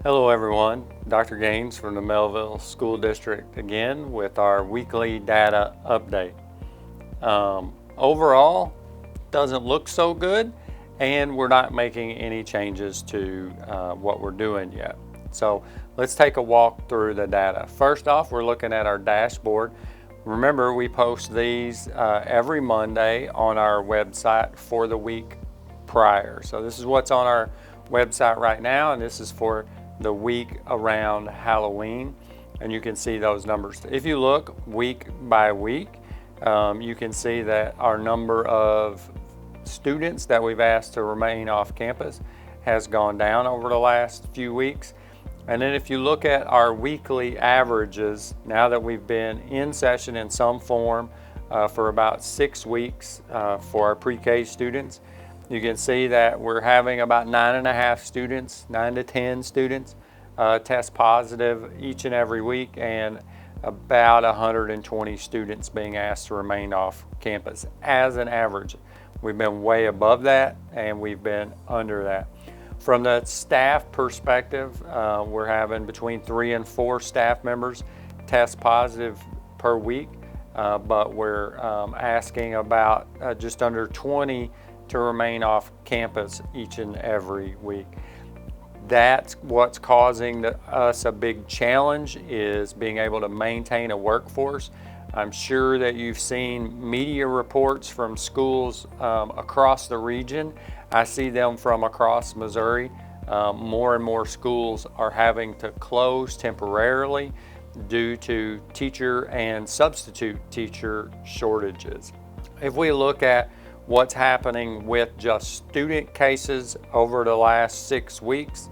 Hello everyone, Dr. Gaines from the Melville School District again with our weekly data update. Overall, doesn't look so good, and we're not making any changes to what we're doing yet. So let's take a walk through the data. First off, we're looking at our dashboard. Remember, we post these every Monday on our website for the week prior. So this is what's on our website right now, and this is for the week around Halloween, and you can see those numbers. If you look week by week, you can see that our number of students that we've asked to remain off campus has gone down over the last few weeks. And then if you look at our weekly averages, now that we've been in session in some form for about 6 weeks for our pre-K students, you can see that we're having about 9.5 students, 9 to 10 students test positive each and every week, and about 120 students being asked to remain off campus as an average. We've been way above that, and we've been under that. From the staff perspective, we're having between 3 and 4 staff members test positive per week, but we're asking about just under 20 to remain off campus each and every week. That's what's causing us a big challenge, is being able to maintain a workforce. I'm sure that you've seen media reports from schools across the region. I see them from across Missouri. More and more schools are having to close temporarily due to teacher and substitute teacher shortages. If we look at what's happening with just student cases over the last 6 weeks,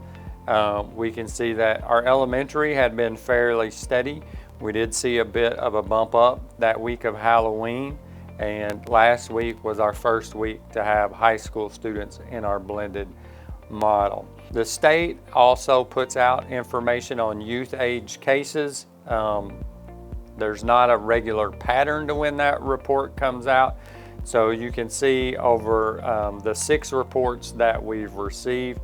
we can see that our elementary had been fairly steady. We did see a bit of a bump up that week of Halloween, and last week was our first week to have high school students in our blended model. The state also puts out information on youth age cases. There's not a regular pattern to when that report comes out. So you can see over the 6 reports that we've received,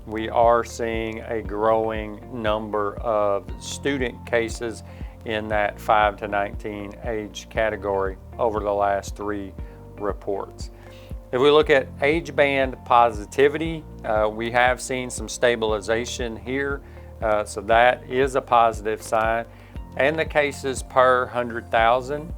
we are seeing a growing number of student cases in that 5 to 19 age category over the last 3 reports. If we look at age band positivity, we have seen some stabilization here, so that is a positive sign. And the cases per 100,000,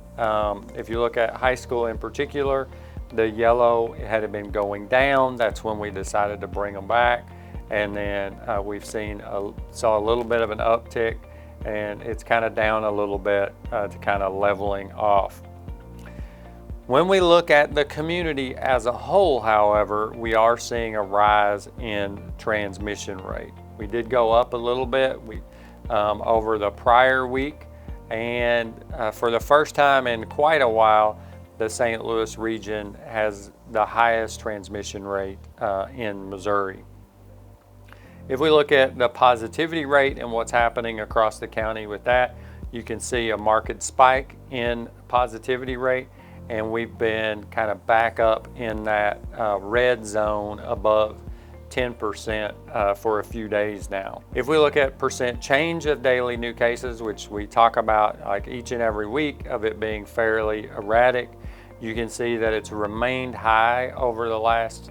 if you look at high school in particular, the yellow had been going down. That's when we decided to bring them back. And then we've saw a little bit of an uptick, and it's kind of down a little bit to kind of leveling off. When we look at the community as a whole, however, we are seeing a rise in transmission rate. We did go up a little bit over the prior week, and for the first time in quite a while, the St. Louis region has the highest transmission rate in Missouri. If we look at the positivity rate and what's happening across the county with that, you can see a marked spike in positivity rate, and we've been kind of back up in that red zone above 10% for a few days now. If we look at percent change of daily new cases, which we talk about like each and every week of it being fairly erratic, you can see that it's remained high over the last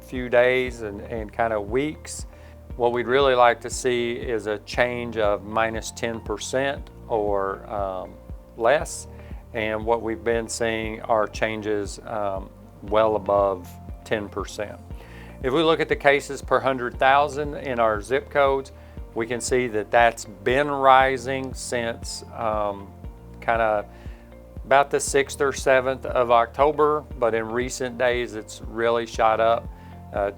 few days and kind of weeks. What we'd really like to see is a change of minus 10% or less, and what we've been seeing are changes well above 10%. If we look at the cases per 100,000 in our zip codes, we can see that that's been rising since kind of about the 6th or 7th of October, but in recent days it's really shot up.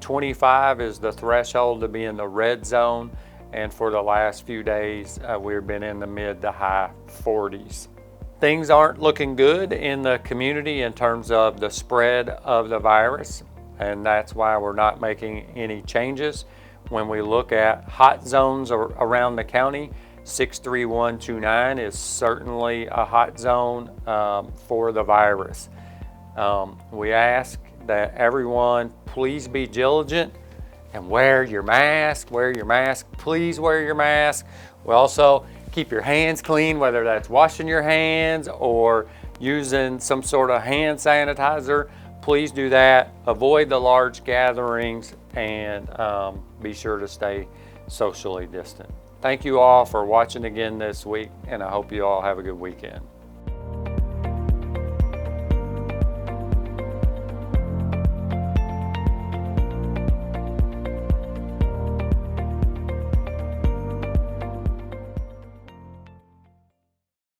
25 is the threshold to be in the red zone, and for the last few days we've been in the mid to high 40s. Things aren't looking good in the community in terms of the spread of the virus, and that's why we're not making any changes. When we look at hot zones around the county, 63129 is certainly a hot zone for the virus. We ask that everyone please be diligent And wear your mask, please wear your mask. We also keep your hands clean, whether that's washing your hands or using some sort of hand sanitizer. Please do that. Avoid the large gatherings and be sure to stay socially distant. Thank you all for watching again this week, and I hope you all have a good weekend.